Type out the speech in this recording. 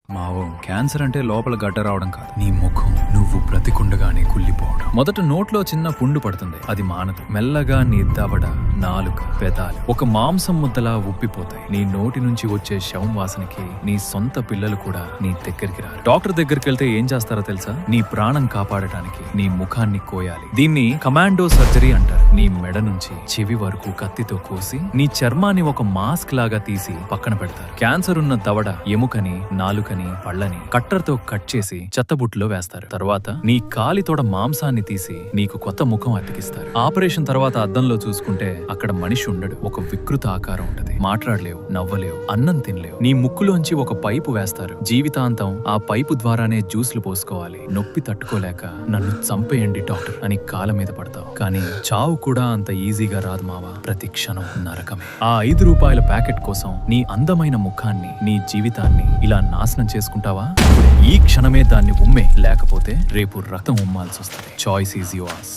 Mao, cancer అంటే లోపల గడ్డ రావడం కాదు, నీ ముఖం నువ్వు బ్రతికుండగానే కుళ్ళిపోవడం. మొదట నోట్లో చిన్న పుండు పడుతుంది, అది మానదు. మెల్లగా నీ దవడ, నాలుక, పెదాలు ఒక మాంసం ముద్దలా ఉప్పిపోతాయి. నీ నోటి నుంచి వచ్చే శవం వాసనకి నీ సొంత పిల్లలు కూడా నీ దగ్గరికి రారు. డాక్టర్ దగ్గరికి వెళ్తే ఏం చేస్తారో తెలుసా? నీ ప్రాణం కాపాడటానికి నీ ముఖాన్ని కోయాలి. దీన్ని కమాండో సర్జరీ అంటారు. నీ మెడ నుంచి చెవి వరకు కత్తితో కోసి నీ చర్మాన్ని ఒక మాస్క్ లాగా తీసి పక్కన పెడతారు. క్యాన్సర్ ఉన్న దవడ, ఎముకని, నాలుకని, పళ్ళని కట్టర్తో కట్ చేసి చెత్తబుట్టులో వేస్తారు. తర్వాత నీ కాలి తోడ మాంసాన్ని తీసి నీకు కొత్త ముఖం అతికిస్తారు. ఆపరేషన్ తర్వాత అద్దంలో చూసుకుంటే అక్కడ మనిషి ఉండడు. ఒక వికృత ఆకారం ఉంటది. మాట్లాడలేవు, నవ్వలేవు, అన్నం తినలేవు. నీ ముక్కులోంచి ఒక పైపు వేస్తారు. జీవితాంతం ఆ పైపు ద్వారానే జ్యూస్లు పోసుకోవాలి. నొప్పి తట్టుకోలేక నన్ను చంపేయండి డాక్టర్ అని కాళ్ళ మీద పడతావు. కానీ చావు కూడా అంత ఈజీగా రాదు మావా. ప్రతి క్షణం నరకమే. ఆ 5 రూపాయల ప్యాకెట్ కోసం నీ అందమైన ముఖాన్ని, నీ జీవితాన్ని ఇలా నాశనం చేసుకుంటావా? ఈ క్షణమే దాన్ని ఉమ్మే, లేకపోతే రేపు రక్తం ఉమ్మాల్సి వస్తుంది. Choice is yours.